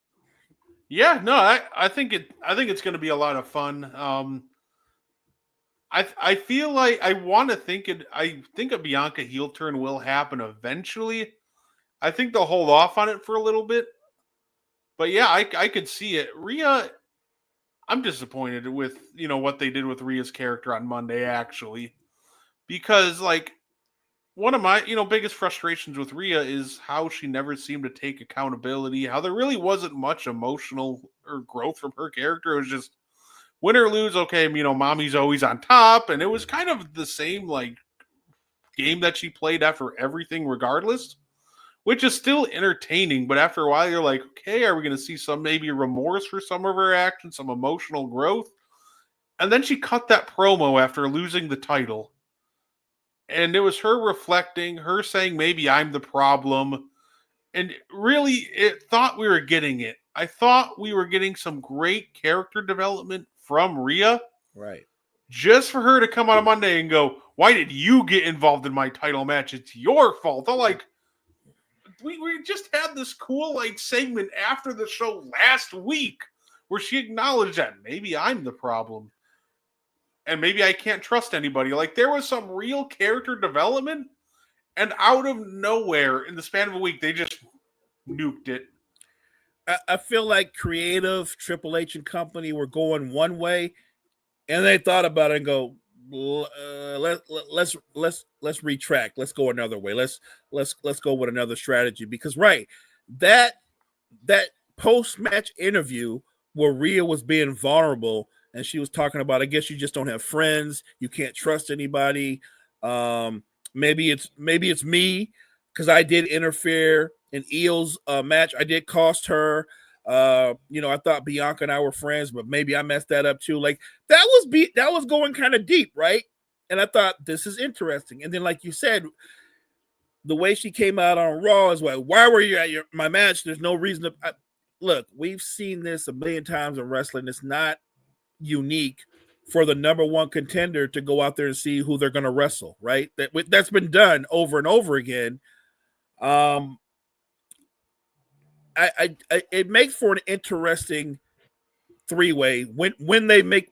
yeah, no, I think it's going to be a lot of fun. I feel like I want to think it. I think a Bianca heel turn will happen eventually. I think they'll hold off on it for a little bit. But yeah, I could see it. Rhea, I'm disappointed with, what they did with Rhea's character on Monday, actually. Because, like, one of my, biggest frustrations with Rhea is how she never seemed to take accountability, how there really wasn't much emotional or growth from her character. It was just win or lose, okay, mommy's always on top. And it was kind of the same, like, game that she played after everything regardless, which is still entertaining. But after a while, you're like, okay, are we going to see some maybe remorse for some of her actions, some emotional growth? And then she cut that promo after losing the title. And it was her reflecting, her saying, maybe I'm the problem. And really, it thought we were getting it. I thought we were getting some great character development from Rhea. Right. Just for her to come on a Monday and go, why did you get involved in my title match? It's your fault. I'm like, we just had this cool like segment after the show last week where she acknowledged that maybe I'm the problem. And maybe I can't trust anybody. Like, there was some real character development, and out of nowhere, in the span of a week, they just nuked it. I feel like creative Triple H and company were going one way, and they thought about it and go, let's retract. Let's go another way. Let's go with another strategy. Because that post match interview where Rhea was being vulnerable. And she was talking about, I guess you just don't have friends. You can't trust anybody. Maybe it's me because I did interfere in Eel's match. I did cost her. I thought Bianca and I were friends, but maybe I messed that up too. Like that was going kind of deep, right? And I thought this is interesting. And then, like you said, the way she came out on Raw is like, why were you at my match? There's no reason to look. We've seen this a million times in wrestling. It's not unique for the number one contender to go out there and see who they're going to wrestle, right? That's been done over and over again. It makes for an interesting three-way when they make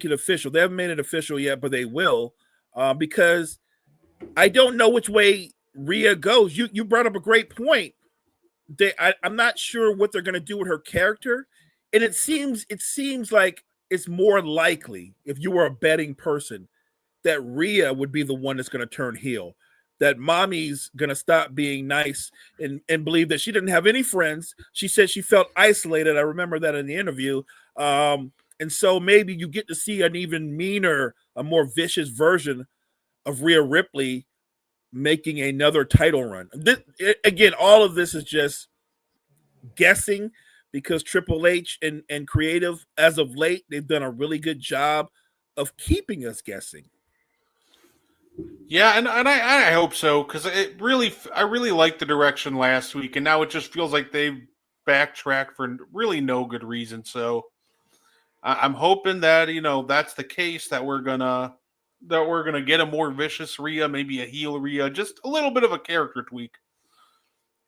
it official. They haven't made it official yet, but they will, because I don't know which way Rhea goes. You brought up a great point. I'm not sure what they're going to do with her character, and it seems like it's more likely, if you were a betting person, that Rhea would be the one that's going to turn heel. That mommy's going to stop being nice and believe that she didn't have any friends. She said she felt isolated. I remember that in the interview. And so maybe you get to see an even meaner, a more vicious version of Rhea Ripley making another title run. Again, all of this is just guessing, because Triple H and creative, as of late, they've done a really good job of keeping us guessing. Yeah, and I hope so, because I really liked the direction last week, and now it just feels like they've backtracked for really no good reason. So I'm hoping that that's the case, that we're gonna get a more vicious Rhea, maybe a heel Rhea, just a little bit of a character tweak.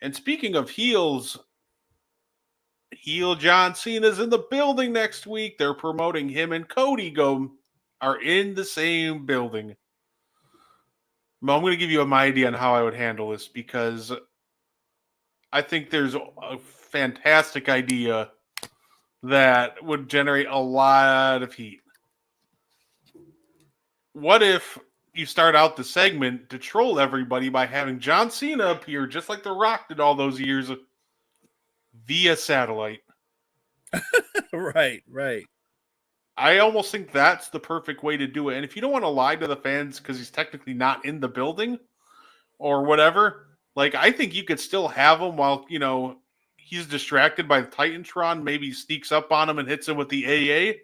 And speaking of heels, heel John Cena's in the building next week. They're promoting him and Cody are in the same building. Well, I'm going to give you my idea on how I would handle this, because I think there's a fantastic idea that would generate a lot of heat. What if you start out the segment to troll everybody by having John Cena appear just like The Rock did all those years via satellite? Right. I almost think that's the perfect way to do it. And if you don't want to lie to the fans because he's technically not in the building or whatever, like, I think you could still have him while, he's distracted by the Titantron, maybe sneaks up on him and hits him with the AA.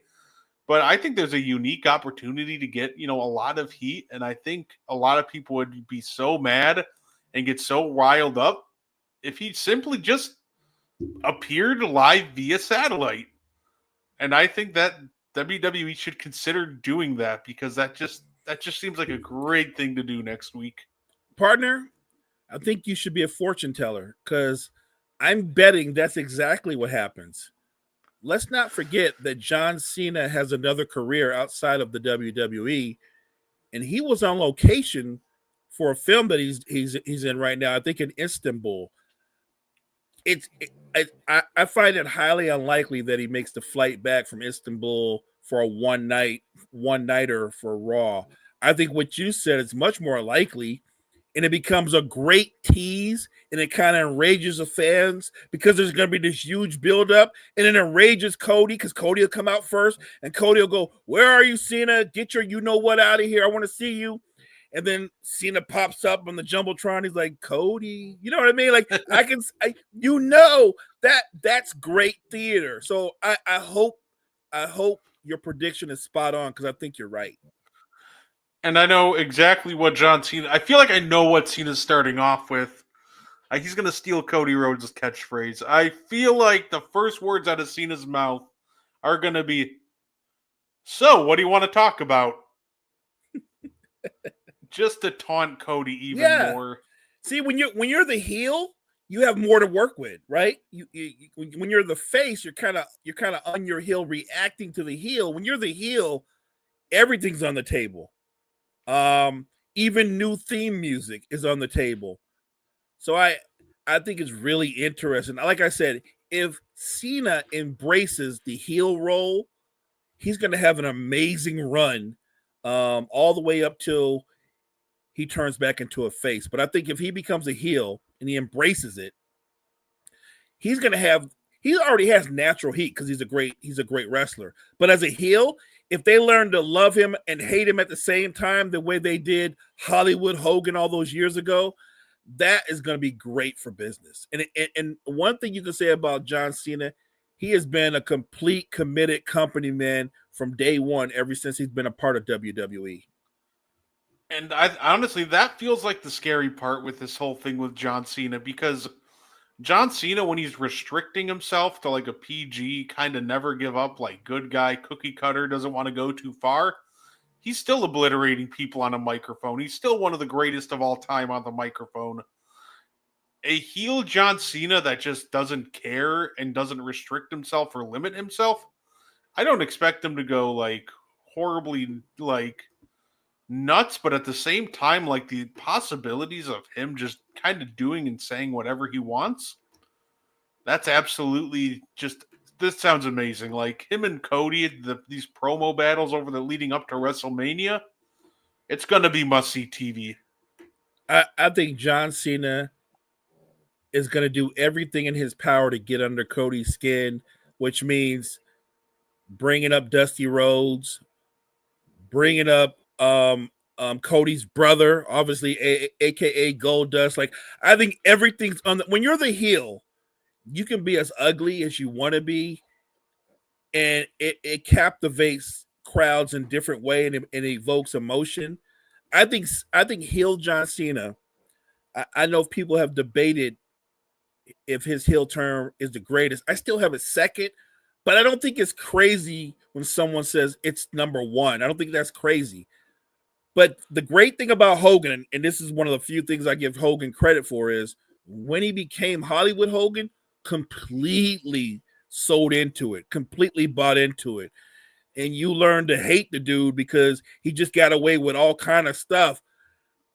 But I think there's a unique opportunity to get, a lot of heat. And I think a lot of people would be so mad and get so riled up if he simply just appeared live via satellite. And I think that WWE should consider doing that, because that just seems like a great thing to do next week. Partner, I think you should be a fortune teller, because I'm betting that's exactly what happens. Let's not forget that John Cena has another career outside of the WWE, and he was on location for a film that he's in right now, I think in Istanbul. I find it highly unlikely that he makes the flight back from Istanbul for a one-nighter for Raw. I think what you said is much more likely, and it becomes a great tease, and it kind of enrages the fans, because there's going to be this huge buildup, and it enrages Cody, because Cody will come out first, and Cody will go, "Where are you, Cena? Get your you-know-what out of here. I want to see you." And then Cena pops up on the Jumbotron. He's like, "Cody," you know what I mean? Like, that's great theater. So I hope your prediction is spot on, because I think you're right. And I know exactly what John Cena. I feel like I know what Cena's starting off with. He's going to steal Cody Rhodes' catchphrase. I feel like the first words out of Cena's mouth are going to be, "So, what do you want to talk about?" Just to taunt Cody even more. See, when you're the heel, you have more to work with, right? When you're the face, you're kind of on your heel, reacting to the heel. When you're the heel, everything's on the table. Even new theme music is on the table. So I think it's really interesting. Like I said, if Cena embraces the heel role, he's going to have an amazing run, all the way up till he turns back into a face. But I think if he becomes a heel and he embraces it, he already has natural heat, because he's a great wrestler. But as a heel, if they learn to love him and hate him at the same time, the way they did Hollywood Hogan all those years ago, that is going to be great for business. And one thing you can say about John Cena, he has been a complete committed company man from day one, ever since he's been a part of WWE. And I honestly, that feels like the scary part with this whole thing with John Cena, because John Cena, when he's restricting himself to like a PG, kind of never give up, like good guy, cookie cutter, doesn't want to go too far, he's still obliterating people on a microphone. He's still one of the greatest of all time on the microphone. A heel John Cena that just doesn't care and doesn't restrict himself or limit himself, I don't expect him to go like horribly like nuts, but at the same time, like, the possibilities of him just kind of doing and saying whatever he wants, that's absolutely just, this sounds amazing. Like, him and Cody, these promo battles over the leading up to WrestleMania, it's going to be must-see TV. I think John Cena is going to do everything in his power to get under Cody's skin, which means bringing up Dusty Rhodes, bringing up Cody's brother, obviously, aka Goldust. Like, I think everything's on when you're the heel, you can be as ugly as you want to be, and it captivates crowds in different way, and it evokes emotion. I think heel John Cena, I know people have debated if his heel turn is the greatest. I still have a second, But I don't think it's crazy when someone says it's number one. I don't think that's crazy. But the great thing about Hogan, and this is one of the few things I give Hogan credit for, is when he became Hollywood Hogan, completely sold into it, completely bought into it. And you learn to hate the dude because he just got away with all kind of stuff.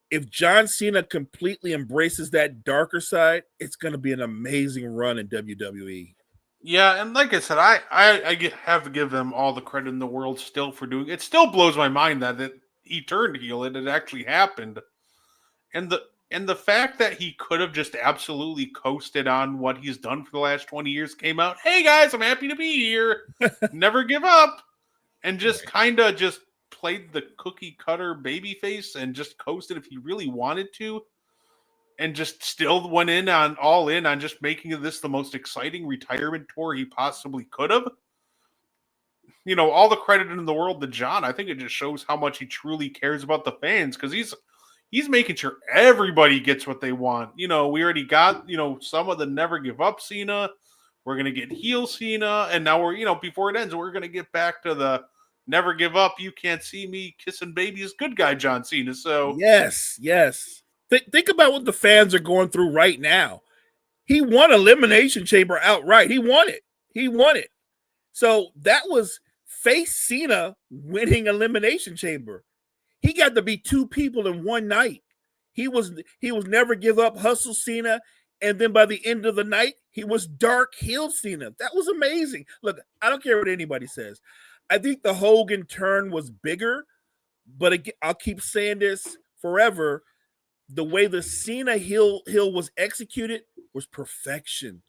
If John Cena completely embraces that darker side, it's going to be an amazing run in WWE. Yeah, and like I said, have to give them all the credit in the world still for doing it. Still blows my mind that he turned heel and it actually happened. And the fact that he could have just absolutely coasted on what he's done for the last 20 years came out, hey guys, I'm happy to be here. Never give up. And just kind of just played the cookie cutter baby face and just coasted if he really wanted to. And just still went all in on just making this the most exciting retirement tour he possibly could have. You know, all the credit in the world to John. I think it just shows how much he truly cares about the fans because he's making sure everybody gets what they want. You know, we already got, some of the never give up Cena. We're going to get heel Cena. And now we're, before it ends, we're going to get back to the never give up. You can't see me kissing babies. Good guy, John Cena. So yes. Think about what the fans are going through right now. He won Elimination Chamber outright. He won it. So that was face Cena winning Elimination Chamber. He got to be two people in one night. He was never give up hustle Cena. And then by the end of the night, he was dark heel Cena. That was amazing. Look, I don't care what anybody says. I think the Hogan turn was bigger, but again, I'll keep saying this forever. The way the Cena heel was executed was perfection.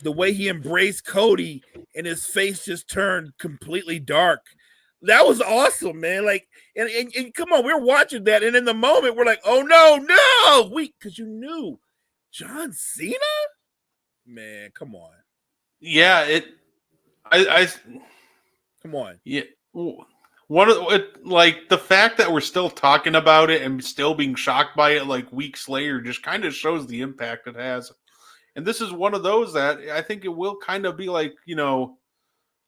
The way he embraced Cody and his face just turned completely dark. That was awesome, man. Like, and come on, we're watching that, and in the moment, we're like, oh no, because you knew John Cena? Man, come on. Yeah, come on. Yeah. One of it, like the fact that we're still talking about it and still being shocked by it like weeks later just kind of shows the impact it has. And this is one of those that I think it will kind of be like,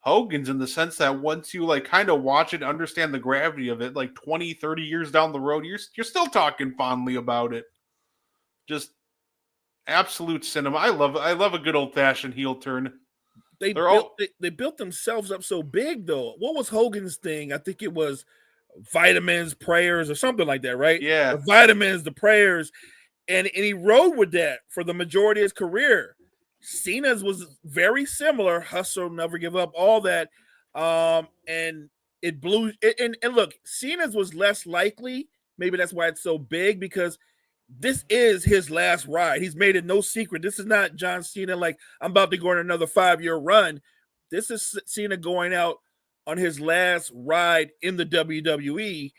Hogan's in the sense that once you like kind of watch it, understand the gravity of it, like 20, 30 years down the road, you're still talking fondly about it. Just absolute cinema. I love a good old fashioned heel turn. They built themselves up so big, though. What was Hogan's thing? I think it was vitamins, prayers, or something like that, right? Yeah. The vitamins, the prayers. And he rode with that for the majority of his career. Cena's was very similar. Hustle, never give up, all that. And it blew. And look, Cena's was less likely. Maybe that's why it's so big, because this is his last ride. He's made it no secret. This is not John Cena like, I'm about to go on another 5-year run. This is Cena going out on his last ride in the WWE.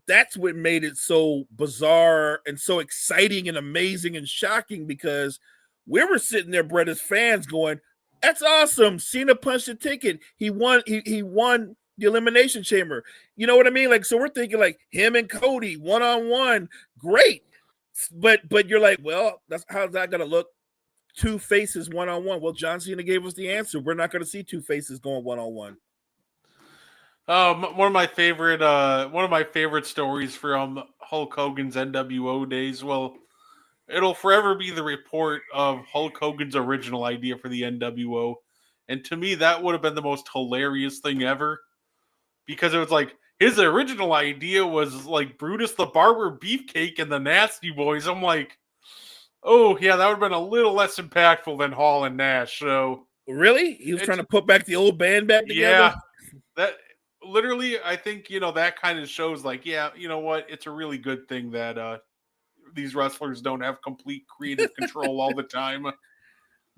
That's what made it so bizarre and so exciting and amazing and shocking, because we were sitting there, Brett, as fans going, that's awesome. Cena punched a ticket. He won. He won the Elimination Chamber. You know what I mean? Like, so we're thinking like him and Cody one-on-one. Great. But you're like, well, how's that going to look? Two faces one-on-one. Well, John Cena gave us the answer. We're not going to see two faces going one-on-one. One of my favorite stories from Hulk Hogan's NWO days. Well, it'll forever be the report of Hulk Hogan's original idea for the NWO, and to me, that would have been the most hilarious thing ever, because it was like his original idea was like Brutus the Barber Beefcake and the Nasty Boys. I'm like, oh yeah, that would have been a little less impactful than Hall and Nash. So really, he was trying to put back the old band back together. Yeah, that. Literally, I think, that kind of shows like, yeah, you know what? It's a really good thing that these wrestlers don't have complete creative control all the time.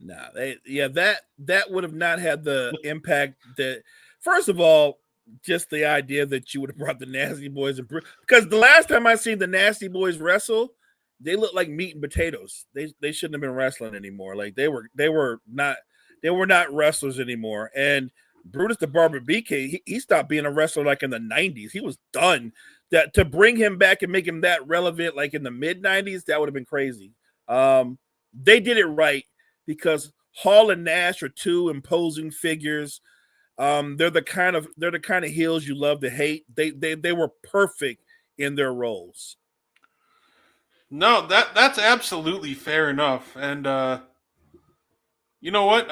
Nah, that would have not had the impact that, first of all, just the idea that you would have brought the Nasty Boys because the last time I seen the Nasty Boys wrestle, they looked like meat and potatoes. They shouldn't have been wrestling anymore. Like they were not wrestlers anymore. And Brutus the Barber BK, he stopped being a wrestler like in the 90s. He was done. That to bring him back and make him that relevant like in the mid 90s, that would have been crazy. They did it right because Hall and Nash are two imposing figures. They're the kind of heels you love to hate. They were perfect in their roles. No, that's absolutely fair enough. And you know what?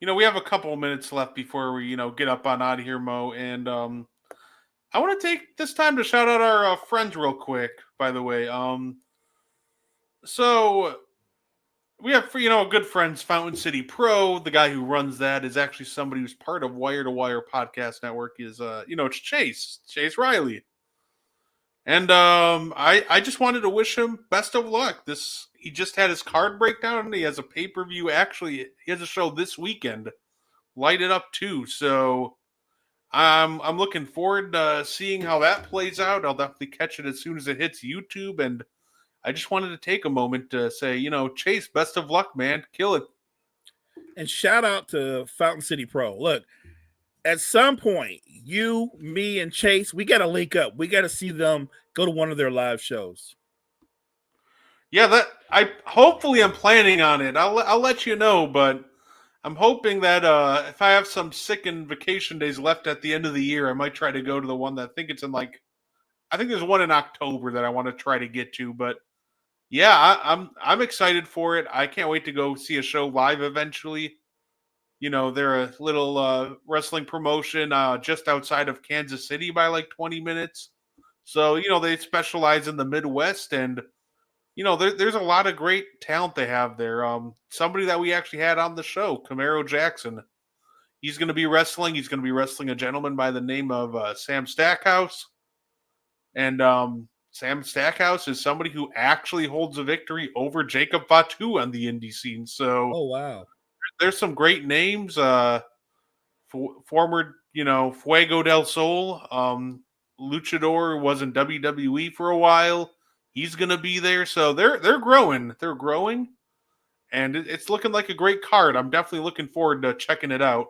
We have a couple of minutes left before we, get up on out of here, Mo. And I want to take this time to shout out our friends real quick, by the way. So we have, good friends, Fountain City Pro. The guy who runs that is actually somebody who's part of Wire to Wire Podcast Network. Is it's Chase Riley. And I just wanted to wish him best of luck. He just had his card breakdown, and he has a pay-per-view. Actually, he has a show this weekend, Light It Up 2. So I'm looking forward to seeing how that plays out. I'll definitely catch it as soon as it hits YouTube. And I just wanted to take a moment to say, Chase, best of luck, man. Kill it. And shout out to Fountain City Pro. Look, at some point, you, me, and Chase, we got to link up. We got to see them go to one of their live shows. Yeah, hopefully I'm planning on it. I'll let you know, but I'm hoping that if I have some sick and vacation days left at the end of the year, I might try to go to the one that I think it's in I think there's one in October that I want to try to get to. But yeah, I'm excited for it. I can't wait to go see a show live eventually. They're a little wrestling promotion just outside of Kansas City by 20 minutes. So, they specialize in the Midwest, and, there's a lot of great talent they have there. Somebody that we actually had on the show, Camaro Jackson, he's going to be wrestling. He's going to be wrestling a gentleman by the name of Sam Stackhouse. And Sam Stackhouse is somebody who actually holds a victory over Jacob Fatu on the indie scene. So, oh, wow. There's some great names. Former, Fuego del Sol, Luchador was in WWE for a while. He's going to be there. So they're growing. They're growing. And it's looking like a great card. I'm definitely looking forward to checking it out.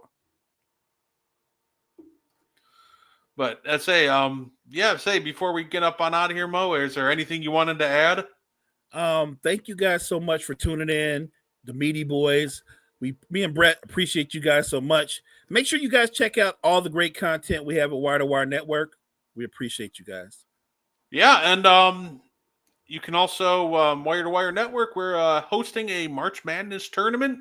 But I say, before we get up on out of here, Mo, is there anything you wanted to add? Thank you guys so much for tuning in. The Meaty Boys. Me and Brett appreciate you guys so much. Make sure you guys check out all the great content we have at Wire to Wire Network. We appreciate you guys. Yeah, and you can also Wire to Wire Network. We're hosting a March Madness tournament.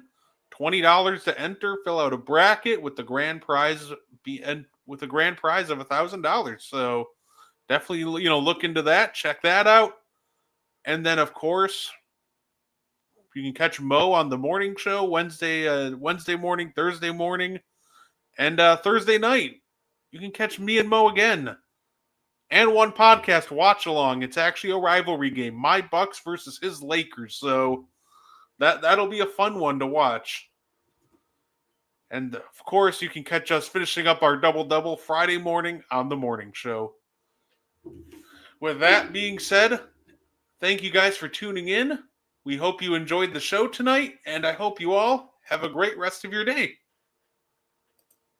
$20 to enter. Fill out a bracket with the grand prize of $1,000. So definitely look into that. Check that out. And then of course, you can catch Mo on the morning show Wednesday morning, Thursday morning, and Thursday night. You can catch me and Mo again. And one podcast watch along. It's actually a rivalry game. My Bucks versus his Lakers. So that'll be a fun one to watch. And of course, you can catch us finishing up our double-double Friday morning on the morning show. With that being said, thank you guys for tuning in. We hope you enjoyed the show tonight, and I hope you all have a great rest of your day.